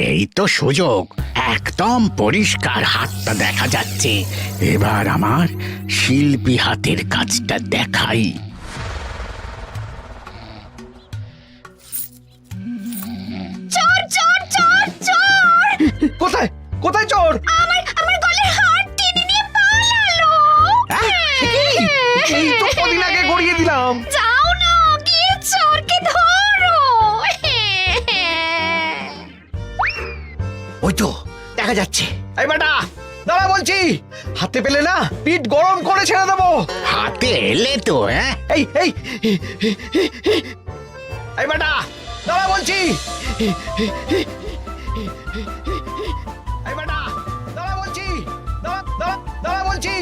এই তো সুযোগ, একদম পরিষ্কার হাতটা দেখা যাচ্ছে। এবার আমার শিল্পী হাতের কাজটা দেখাই। চোর চোর চোর চোর! কোথায় কোথায় চোর? আমার গলার হার টেনে নিয়ে পালালো। এই তো কদিন আগে গড়িয়ে দিলাম। যাও না, গিয়ে চোরকে ধরো। ওই তো দেখা যাচ্ছে। এই বেটা দাঁড়া বলছি, হাতে পেলে না পিঠ গরম করে ছেড়ে দেবো। হাতে এলে তো এই এই এই বেটা দাঁড়া বলছি। এই বেটা দাঁড়া বলছি, দাঁড়া দাঁড়া দাঁড়া বলছি।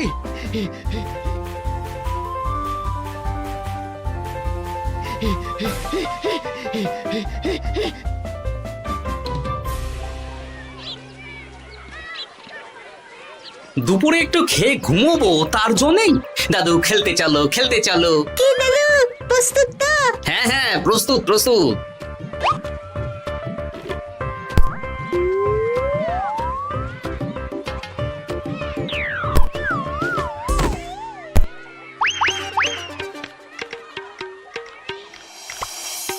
দুপুরে একটু খেয়ে ঘুমোবো, তার জন্যই। দাদু খেলতে চলো, খেলতে চলো। কি দাদু, প্রস্তুত তো? হ্যাঁ হ্যাঁ, প্রস্তুত প্রস্তুত।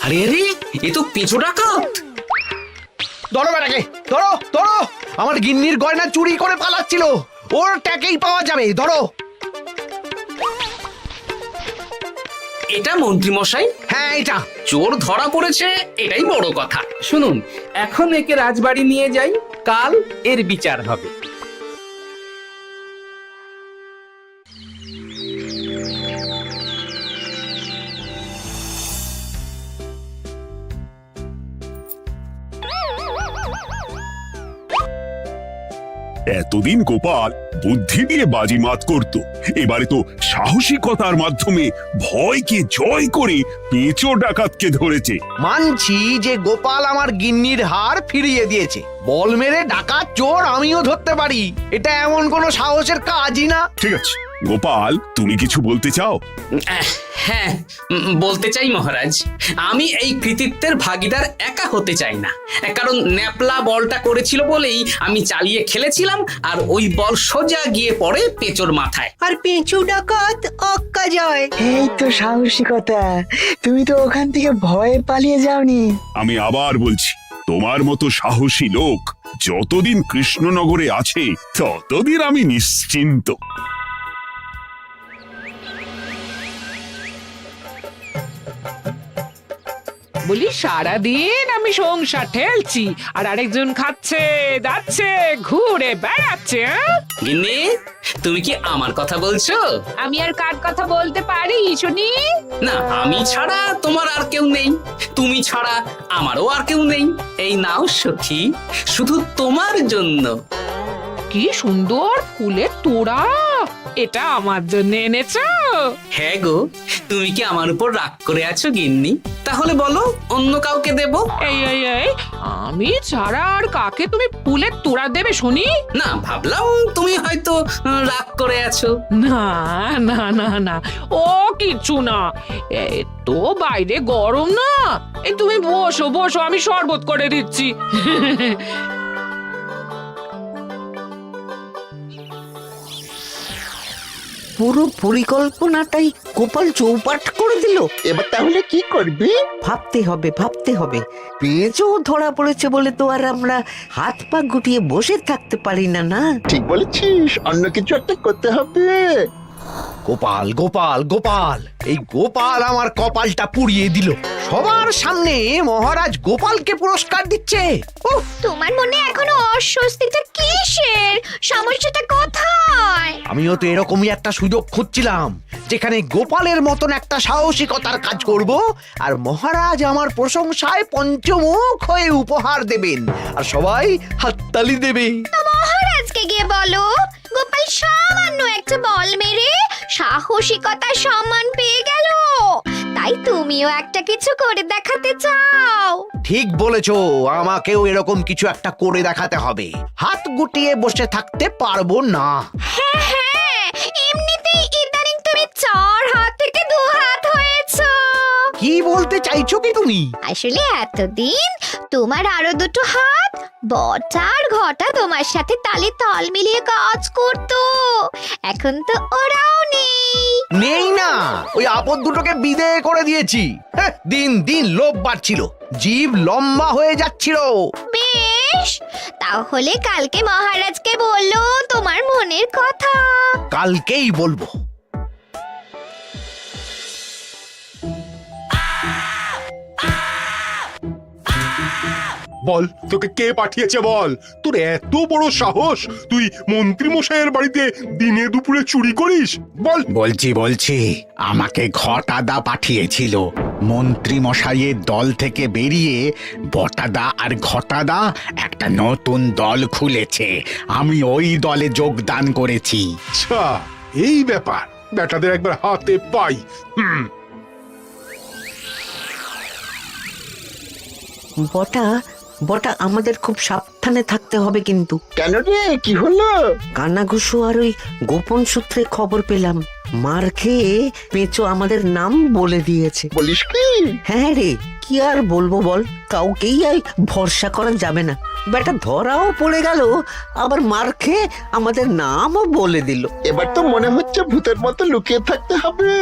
আরে আরে, এ তো পিছু ডাকাত। ধরো বেটাকে, ধরো ধরো। আমার গিন্নির গয়না চুরি করে পালাচ্ছিল, ওর ট্যাকেই পাওয়া যাবে। ধরো। এটা মন্ত্রী মশাই, হ্যাঁ এটা। চোর ধরা পড়েছে, এটাই বড় কথা। শুনুন, এখন একে রাজবাড়ি নিয়ে যাই, কাল এর বিচার হবে। এতদিন গোপাল বুদ্ধি দিয়ে বাজিমাত করত, এবারে তো সাহসিকতার মাধ্যমে ভয়কে জয় করে পেঁচো ডাকাতকে ধরেছে। মানছি যে গোপাল আমার গিন্নির হার ফিরিয়ে দিয়েছে, বল মেরে ডাকাত চোর আমিও ধরতে পারি, এটা এমন কোনো সাহসের কাজই না। ঠিক আছে গোপাল, তুমি কিছু বলতে চাও? হ্যাঁ, বলতে চাই মহারাজ, আমি এই কৃতিত্বের ভাগীদার একা হতে চাই না। কারণ ন্যাপলা বলটা করেছিল বলেই আমি চালিয়ে খেলেছিলাম, আর ওই বল সোজা গিয়ে পড়ে পেঁচোর মাথায়। আর পেঁচু ডাকাত অক্কা যায়। এই তো সাহসিকতা, তুমি তো ওখান থেকে ভয়ে পালিয়ে যাওনি। আমি আবার বলছি, তোমার মতো সাহসী লোক যতদিন কৃষ্ণনগরে আছে ততদিন আমি নিশ্চিন্ত। বলি সারাদিন আমি সংসার ঠেলছি আর আরেকজন খাচ্ছে যাচ্ছে ঘুরে বেড়াচ্ছে। গিন্নি, তুমি কি আমার কথা বলছো? আমি আর কার কথা বলতে পারি শুনি? না, আমি ছাড়া তোমার আর কেউ নেই, তুমি ছাড়া আমারও আর কেউ নেই। এই নাও সখী, শুধু তোমার জন্য। কি সুন্দর ফুলের তোড়া, এটা আমার জন্য এনেছো? হ্যাঁ গো, তুমি কি আমার উপর রাগ করে আছো গিন্নি? তাহলে বলো, অন্য কাউকে দেব? এই এই এই, আমি ছাড়া আর কাকে তুমি ফুলের তোড়া দেবে শুনি? না, ভাবলাম তুমি হয়তো রাগ করে আছো। না না না না, ও কিছু না। এই তো বাইরে গরম না, এই তুমি বসো বসো, আমি শরবত করে দিচ্ছি। পুরো পরিকল্পনাটাই গোপাল চৌপাট করে দিল। এবার তাহলে কি করবি? ভাবতে হবে ভাবতে হবে। পেঁচো ধরা পড়েছে বলে তো আর আমরা হাত পা গুটিয়ে বসে থাকতে পারি না। না, ঠিক বলেছিস, অন্য কিছু একটা করতে হবে। গোপাল গোপাল গোপাল, এই গোপাল আমার কপালটা পুড়িয়ে দিল। সবার সামনে মহারাজ গোপালকে পুরস্কার দিচ্ছে। উফ, তোমার মনে এখনো অস্বস্তিটা কিসের? সমস্যাটা কোথায়? আমিও তো এরকমই একটা সুযোগ খুঁজছিলাম, যেখানে গোপালের মতন একটা সাহসিকতার কাজ করব, আর মহারাজ আমার প্রশংসায় পঞ্চমুখ হয়ে উপহার দেবেন, আর সবাই হাততালি দেবে। মহারাজকে গিয়ে বলো, গোপাল সামান্য একটা বল মেরে সাহসিকতার সম্মান পেয়ে গেল, তাই তুমিও একটা কিছু করে দেখাতে চাও। ঠিক বলেছো, আমাকেও এরকম কিছু একটা করে দেখাতে হবে, হাত গুটিয়ে বসে থাকতে পারবো না। হ্যাঁ হ্যাঁ, এমনিতেই ইদানিং তুমি 4 হাত থেকে 2 হাত হয়েছো। কি বলতে চাইছো কি তুমি? আসলে এতদিন তোমার আরো 2 হাত বটা আর ঘটা তোমার সাথে তালে তাল মিলিয়ে কাজ করতো, এখন তো ওরাও নেই না, ওই আপদ দুটোকে বিদেয় করে দিয়েছি। দিন দিন লোভ বাড়ছিল, জীব লম্বা হয়ে যাচ্ছিল। বেশ, তাহলে কালকে মহারাজকে বললো তোমার মনের কথা। কালকেই বলবো। বল, তোকে কে পাঠিয়েছে বল? তোর এত বড় সাহস, তুই মন্ত্রী মশাইয়ের বাড়িতে দিনে দুপুরে চুরি করিস? বল। বলছি আমাকে ঘটাদা পাঠিয়েছিল। মন্ত্রী মশাইয়ের দল থেকে বেরিয়ে বটাদা আর ঘটাদা একটা নতুন দল খুলেছে, আমি ওই দলে যোগদান করেছি। আচ্ছা, এই ব্যাপার। বেটাদের একবার হাতে পাই। বটা বটা আমাদের খুব সাবধানে থাকতে হবে কিন্তু। কেন রে, কি হলো? কানাঘুষো আর ওই গোপন সূত্রে খবর পেলাম, মার খেয়ে পেঁচো আমাদের নাম বলে দিয়েছে। বলিস কি? হ্যাঁ রে, কি আর বলবো বল, কাউকেই আর ভরসা করা যাবে না। বেটা ধরাও পড়ে গেল, আবার মার খেয়ে আমাদের নামও বলে দিল। এবার তো মনে হচ্ছে ভূতের মতো লুকিয়ে থাকতে হবে।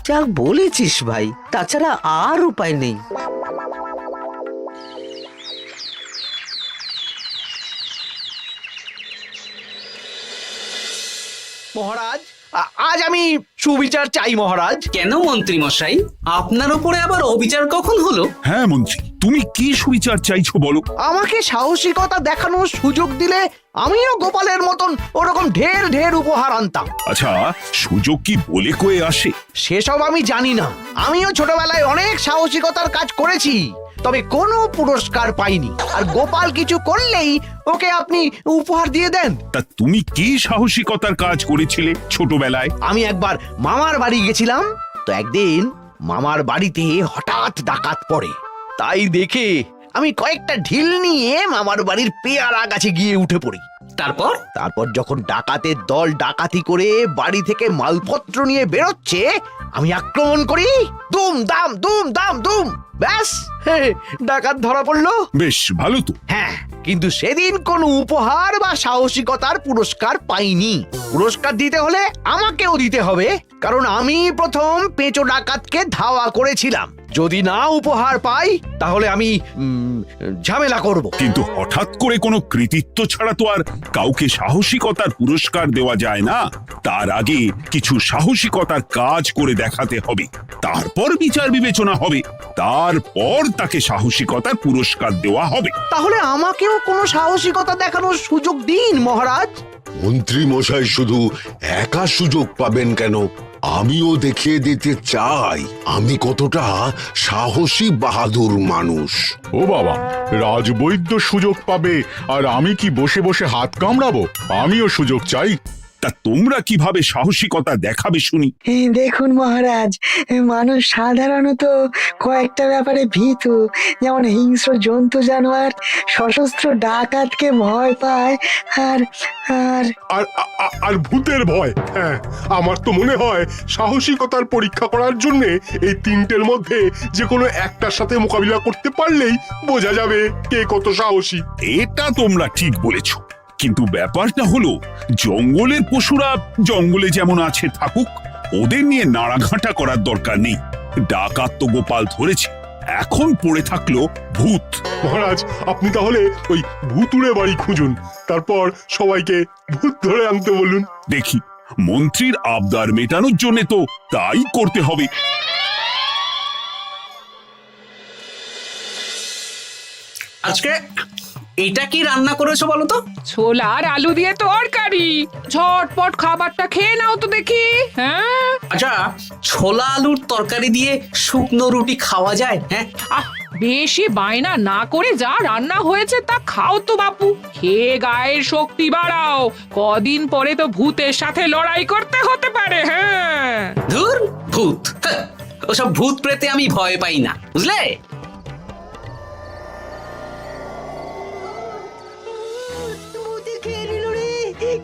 যা বলেছিস ভাই, তাছাড়া আর উপায় নেই। মহারাজ, আজ আমি সুবিচার চাই মহারাজ। কেন মন্ত্রী মশাই, আপনার উপরে আবার অবিচার কখন হলো? হ্যাঁ মন্ত্রী, তুমি কি সুবিচার চাইছো বলো? আমাকে সাহসিকতা দেখানোর সুযোগ দিলে আমিও গোপালের মতন ওরকম ঢের ঢের উপহার আনতাম। আচ্ছা, সুযোগ কি বলে কয়ে আসে? সেসব আমি জানি না। আমিও ছোটবেলায় অনেক সাহসিকতার কাজ করেছি, তবে কোনো পুরস্কার পাইনি। আর গোপাল কিছু করলেই ওকে আপনি উপহার দিয়ে দেন। তা তুমি কি সাহসিকতার কাজ করেছিলে ছোটবেলায়? আমি একবার মামার বাড়ি গেছিলাম, তো একদিন মামার বাড়িতে হঠাৎ ডাকাত পড়ে। তাই দেখে আমি কয়েকটা ঢিল নিয়ে মামার বাড়ির পেয়ারা গাছে গিয়ে উঠে পড়ি। তারপর যখন ডাকাতের দল ডাকাতি করে বাড়ি থেকে মালপত্র নিয়ে বেরোচ্ছে, আমি আক্রমণ করি। দুম দাম দুম দাম দুম, ব্যাস ডাকাত ধরা পড়লো। বেশ ভালো তো। হ্যাঁ, কিন্তু সেদিন কোনো উপহার বা সাহসিকতার পুরস্কার পাইনি। পুরস্কার দিতে হলে আমাকেও দিতে হবে, কারণ আমি প্রথম পেঁচো ডাকাতকে ধাওয়া করেছিলাম। যদি না উপহার পাই তাহলে আমি ঝামেলা করব। কিন্তু হঠাৎ করে কোনো কৃতিত্ব ছাড়া তো আর কাউকে সাহসিকতার পুরস্কার দেওয়া যায় না। তার আগে কিছু সাহসিকতার কাজ করে দেখাতে হবে, তারপর বিচার বিবেচনা হবে, তারপর তাকে সাহসিকতার পুরস্কার দেওয়া হবে। তাহলে আমাকেও কোনো সাহসিকতা দেখানোর সুযোগ দিন মহারাজ। মন্ত্রী মশাই শুধু একা সুযোগ পাবেন কেন, আমিও দেখিয়ে দিতে চাই আমি কতটা সাহসী বাহাদুর মানুষ। ও বাবা, রাজবৈদ্য সুযোগ পাবে আর আমি কি বসে বসে হাত কামড়াবো? আমিও সুযোগ চাই। তা তোমরা কিভাবে সাহসিকতা দেখাবে শুনি? দেখুন মহারাজ, মানুষ সাধারণত কয়েকটা ব্যাপারে ভীতু, যেমন হিংস্র জন্তু জানোয়ার, সশস্ত্র ডাকাতকে ভয় পায়, আর আর আর ভূতের ভয়। হ্যাঁ, আমার তো মনে হয় সাহসিকতার পরীক্ষা করার জন্য এই তিনটের মধ্যে যে কোনো একটার সাথে মোকাবিলা করতে পারলেই বোঝা যাবে কে কত সাহসী। এটা তোমরা ঠিক বলেছো, কিন্তু ব্যাপারটা হলো জঙ্গলের পশুরা জঙ্গলে যেমন আছে থাকুক, ওদের নিয়ে নাড়াঘাটা করার দরকার নেই। ডাকাত তো গোপাল ধরেছে, এখন পড়ে থাকলো ভূত। মহারাজ, আপনি তাহলে ওই ভূতুড়ে বাড়ি খুঁজুন, তারপর সবাইকে ভূত ধরে আনতে বলুন। দেখি, মন্ত্রীর আবদার মেটানোর জন্য তো তাই করতে হবে। আজকে এটা কি রান্না করেছো বলো তো? ছোলা আর আলু দিয়ে তরকারি, ঝটপট খাবারটা খেয়ে নাও তো দেখি। হ্যাঁ, আচ্ছা, ছোলা আলুর তরকারি দিয়ে শুকনো রুটি খাওয়া যায়? হ্যাঁ, বেশি বায়না না করে যা রান্না হয়েছে তা খাও তো বাপু, খেয়ে গায়ের শক্তি বাড়াও। কদিন পরে তো ভূতের সাথে লড়াই করতে হতে পারে। হ্যাঁ, ধুর ভূত, ওসব ভূত প্রেতে আমি ভয় পাই না, বুঝলে?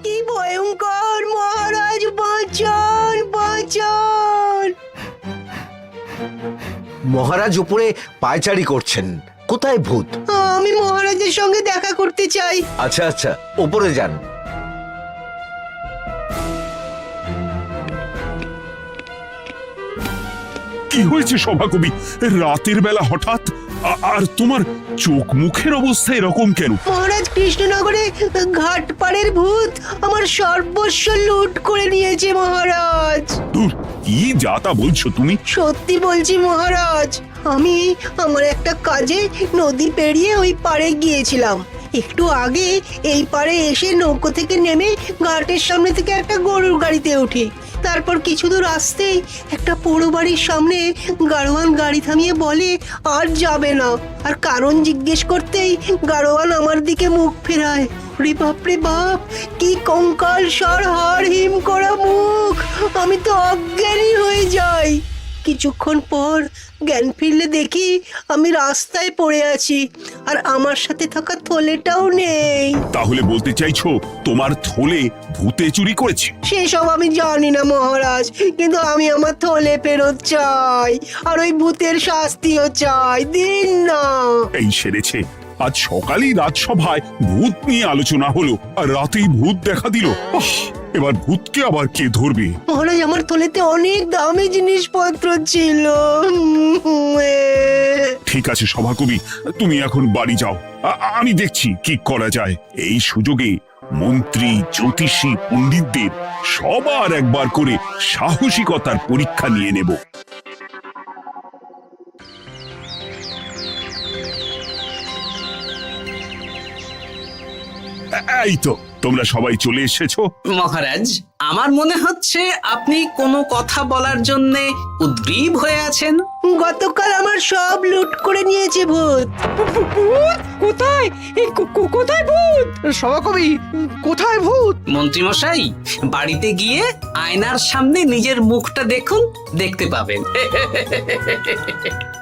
কি ভয়ঙ্কর! মহারাজ বাঁচান, বাঁচান! মহারাজ উপরে পায়চারি করছেন, কোথায় ভূত? আমি মহারাজের সঙ্গে দেখা করতে চাই। আচ্ছা আচ্ছা, উপরে যান। কি হয়েছে সভাকবি? রাতের বেলা হঠাৎ আর তোমার চোখ মুখের অবস্থা এরকম কেন? মহারাজ, কৃষ্ণনগরে ঘাটপাড়ের ভূত আমার সর্বস্ব লুট করে নিয়েছে মহারাজ। ধুর, কি যা তা বলছো তুমি? সত্যি বলছি মহারাজ, আমি আমার একটা কাজে নদী পেরিয়ে ওই পাড়ে গিয়েছিলাম। একটু আগে এই পাড়ে এসে নৌকো থেকে নেমে ঘাটের সামনে থেকে একটা গরুর গাড়িতে উঠি। তারপর কিছু দূর আসতেই একটা পোড়ো বাড়ির সামনে গাড়োয়ান গাড়ি থামিয়ে বলে আর যাবে না। আর কারণ জিজ্ঞেস করতেই গাড়োয়ান আমার দিকে মুখ ফেরায়। রে বাপ রে বাপ, কি কঙ্কাল সার হাড় হিম করা মুখ! আমি তো অজ্ঞানী হয়ে যাই। কিছুক্ষণ পর জ্ঞান ফিরলে দেখি আমি রাস্তায় পড়ে আছি, আর আমার সাথে থাকা থলেটাও নেই। তাহলে বলতে চাইছো তোমার থলে ভূতে চুরি করেছে? সেসব আমি জানি না মহারাজ, কিন্তু আমি আমার থলে ফেরত চাই, আর ওই ভূতের শাস্তিও চাই। দিন না। এই সেরেছে, আজ সকালেই রাজসভায় ভূত নিয়ে আলোচনা হলো আর রাতেই ভূত দেখা দিল। এবার ভূতকে আবার কে ধরবে? মহারাজ, আমার থলেতে অনেক দামি জিনিসপত্র ছিল। ঠিক আছে সভাকবি, তুমি এখন বাড়ি যাও। আমি দেখছি কি করা যায়। এই সুযোগে মন্ত্রী, জ্যোতিষী, পণ্ডিতদের সবার একবার করে সাহসিকতার পরীক্ষা নিয়ে নেব। এই তো তোমরা সবাই চলে এসেছো। মহারাজ, আমার মনে হচ্ছে আপনি কোনো কথা বলার জন্য উদ্গ্রীব হয়ে আছেন। গতকাল আমার সব লুট করে নিয়েছে ভূত। কোথায় কোথায় ভূত? সভাকবি, কোথায় ভূত? মন্ত্রী মশাই, বাড়িতে গিয়ে আয়নার সামনে নিজের মুখটা দেখুন, দেখতে পাবেন।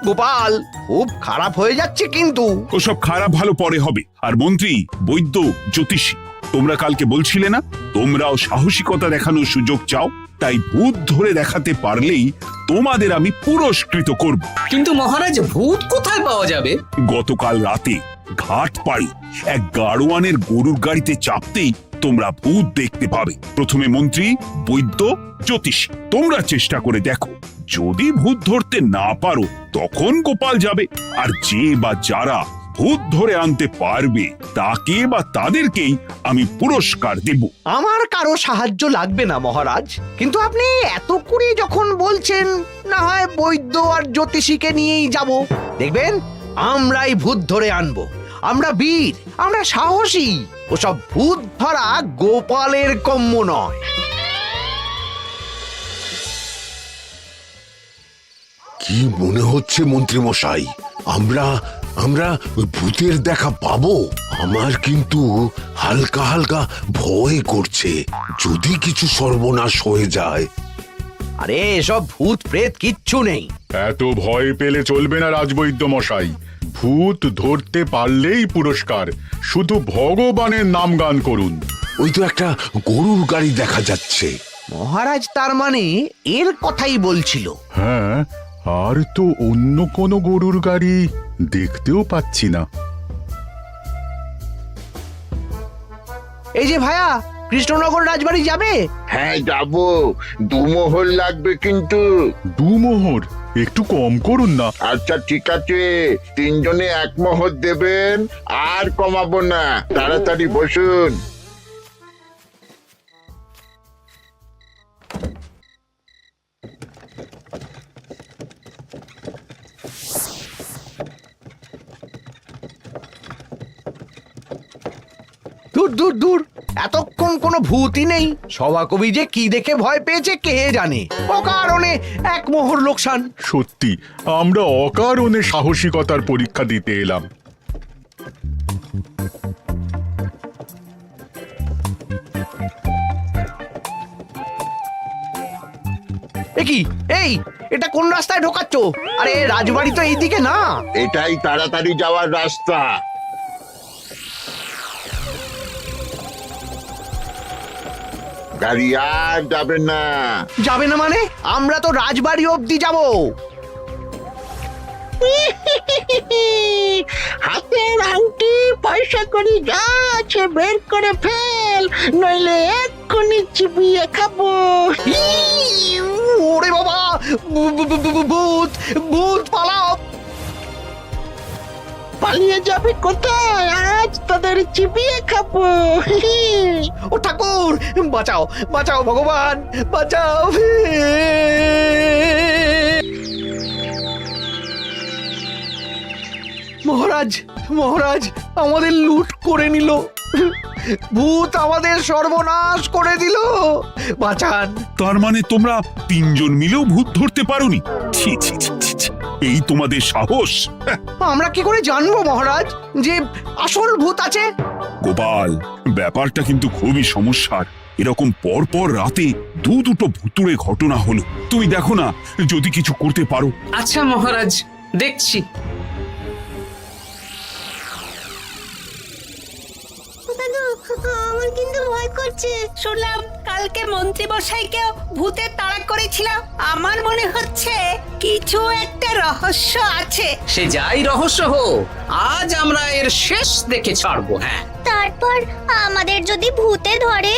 গোপাল, খুব খারাপ হয়ে যাচ্ছে কিন্তু। ওসব খারাপ ভালো পরে হবে। আর মন্ত্রী, বৈদ্য, জ্যোতিষী, তোমরা কালকে বলছিলে না তোমরাও সাহসিকতা দেখানোর সুযোগ চাও? তাই ভূত ধরে দেখাতে পারলেই তোমাদের আমি পুরস্কৃত করব। কিন্তু মহারাজ, ভূত কোথায় পাওয়া যাবে? গতকাল রাতে ঘাট পাড়ি এক গাড়োয়ানের গরুর গাড়িতে চাপতেই তোমরা ভূত দেখতে পাবে। প্রথমে মন্ত্রী, বৈদ্য, জ্যোতিষী, তোমরা চেষ্টা করে দেখো। যদি ভূত ধরতে না পারো তখন গোপাল যাবে, আর যে বা যারা ভূত ধরে আনতে পারবে তাকে বা তাদেরকেই আমি পুরস্কার দেব। আমার কারো সাহায্য লাগবে না মহারাজ, কিন্তু আপনি এত করে যখন বলছেন, না হয় বৈদ্য আর জ্যোতিষীকে নিয়েই যাব। দেখবেন আমরাই ভূত ধরে আনবো। আমরা বীর, আমরা সাহসী। ওসব ভূত ধরা গোপালের কম্য নয়। কি মনে হচ্ছে মন্ত্রী মশাই, আমরা আমরা ওই ভূতের দেখা পাবো? আমার কিন্তু হালকা হালকা ভয় করছে, যদি কিছু সর্বনাশ হয়ে যায়। আরে এসব ভূত প্রেত কিচ্ছু নেই। এত ভয় পেলে চলবে না রাজবৈদ্য মশাই। ভূত ধরতে পারলেই পুরস্কার। শুধু ভগবানের নাম গান করুন। ওই তো একটা গরুর গাড়ি দেখা যাচ্ছে। মহারাজ তার মানে এর কথাই বলছিল। হ্যাঁ, আর তো অন্য কোনো গরুর গাড়ি দেখতেও পাচ্ছি না। এই যে ভায়া, কৃষ্ণনগর রাজবাড়ি যাবে? হ্যাঁ যাবো, 2 মোহর লাগবে কিন্তু। 2 মোহর একটু কম করুন না। আচ্ছা ঠিক আছে, 3 জনে 1 মোহর দেবেন, আর কমাবো না। তাড়াতাড়ি বসুন। দূর দূর দূর, এতক্ষণ কোনো ভূতই নেই। সভাকবি যে কি দেখে ভয় পেয়েছে কে জানে। অকারণে 1 মোহর লোকসান। সত্যি আমরা অকারণে সাহসিকতার পরীক্ষা দিতে এলাম। কি এই, এটা কোন রাস্তায় ঢোকাচ্ছ? আরে রাজবাড়ি তো এইদিকে না। এটাই তাড়াতাড়ি যাওয়ার রাস্তা। গাড়ি আর যাবে না। যাবে না মানে? আমরা তো রাজবাড়ি অবধি যাব। হাতের আংটি পয়সা করি যা আছে বের করে ফেল, নইলে এক্ষুনি চিবিয়ে খাবো। ওরে বাবা, ভূত ভূত পালাও! পালিয়ে যাবে কোথায়? আজ তোদের চিবিয়ে খাবো। ও ঠাকুর, বাঁচাও বাঁচাও ভগবান, বাঁচাও! মহারাজ, মহারাজ, আমাদের লুট করে নিল, ভূত আমাদের সর্বনাশ করে দিল, বাঁচান! তার মানে তোমরা তিনজন মিলেও ভূত ধরতে পারোনি? ছি ছি ছি ছি ছি। এই তোমাদের সাহস! আমরা কি করে জানবো মহারাজ যে আসল ভূত আছে? গোপাল, ব্যাপারটা কিন্তু খুবই সমস্যার। এরকম পর পর রাতে দুটো ভুতুড়ে ঘটনা হলো। তুমি দেখো না যদি কিছু করতে পারো। আচ্ছা মহারাজ, দেখছি। আমার কিন্তু ভয় করছে। শুনলাম কালকে মন্ত্রী মশাইকেও ভূতের তাড়া করেছিলাম। আমার মনে হচ্ছে কিছু একটা রহস্য আছে। সে যাই রহস্য হোক, আজ আমরা এর শেষ দেখে ছাড়বো। হ্যাঁ, তারপর আমাদের যদি ভূতে ধরে?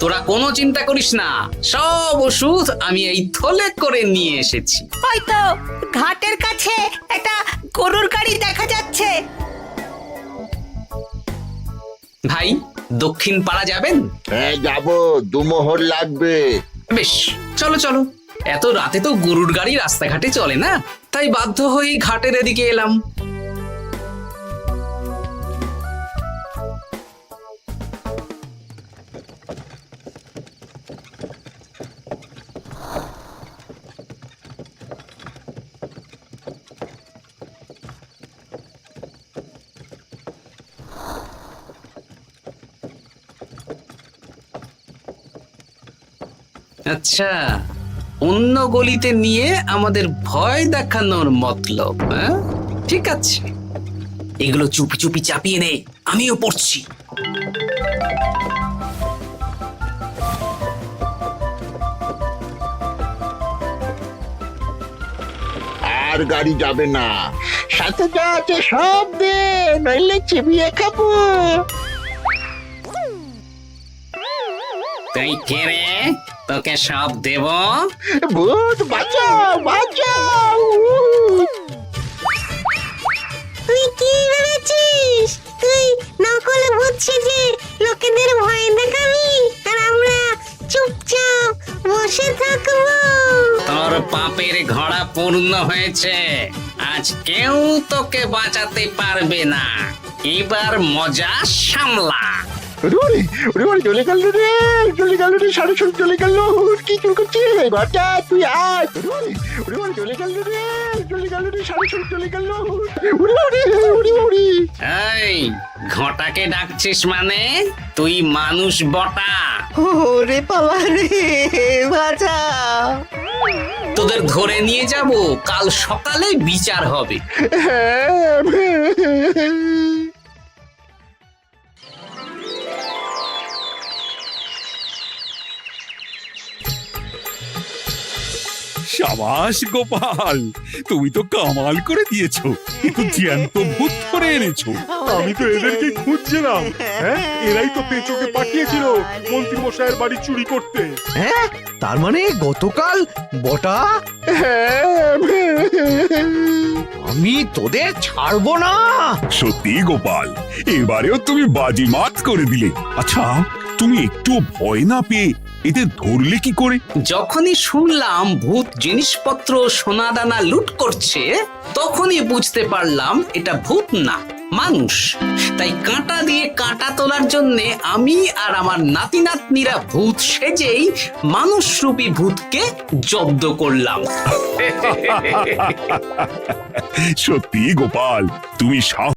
তোরা কোনো চিন্তা করিস না, সব ওষুধ আমি এই থলে করে নিয়ে এসেছি। হয়তো ঘাটের কাছে একটা গরুর গাড়ি দেখা যাচ্ছে। ভাই, দক্ষিণ পাড়া যাবেন? হ্যাঁ যাবো, দুমোহর লাগবে। বেশ, চলো চলো। এত রাতে তো গরুর গাড়ি রাস্তাঘাটে চলে না, তাই বাধ্য হয়ে ঘাটের এদিকে এলাম। আচ্ছা, অন্য গলিতে নিয়ে আমাদের ভয় দেখানোর মতলব? হ্যাঁ, ঠিক আছে, এগুলো চুপি চুপি চাপিয়ে নে, আমিও পড়ছি। আর গাড়ি যাবে না। সাথে যা আছে সব দে, নইলে চিবিয়ে খাবো। তুই কে রে? তোকে সব দেব? ভূত বাঁচাও, বাঁচাও! তুই কি ভেবেছিস? তুই নকল ভূত সেজে লোকেদের ভয় দেখাবি, আর আমরা চুপচাপ বসে থাকবো? তোর পাপের ঘোড়া পূর্ণ হয়েছে, আজ কেউ তোকে বাঁচাতে পারবে না। এবার মজা সামলা। চলে গেল রে, চলে গেল রে, সাড়ে সব চলে গেল। কি চুল করছিস বাচ্চা? তুই আয়। চলে গেল রে, চলে গেল রে, সাড়ে সব চলে গেল। এই ঘটাকে ডাকছিস মানে? তুই মানুষ বটা। ওরে বাবা রে, বাঁচাও! তোদের ধরে নিয়ে যাব, কাল সকালে বিচার হবে। সাবাস গোপাল, তুমি তো কামাল করে দিয়েছো, কিন্তু জ্যান্ত ভূত ধরে এনেছো। আমি তো এদেরকে খুঁজছিলাম। হ্যাঁ, এরাই তো পেঁচোকে পাঠিয়েছিল মন্ত্রী মশাইয়ের বাড়ি চুরি করতে। হ্যাঁ, তার মানে গতকাল বটা? আমি তোদের ছাড়বো না। সত্যি গোপাল, এবারেও তুমি বাজিমাত করে দিলে। আচ্ছা, তুমি একটু ভয় না পেয়ে এদের ধরলে কি করে? যখনই শুনলাম ভূত জিনিসপত্র সোনাদানা লুট করছে, তখনই বুঝতে পারলাম এটা ভূত না, মানুষ। তাই কাঁটা দিয়ে কাঁটা তোলার জন্য আমি আর আমার নাতি নাতনিরা ভূত সেজেই মানুষরূপী ভূতকে জব্দ করলাম। সত্যি গোপাল, তুমি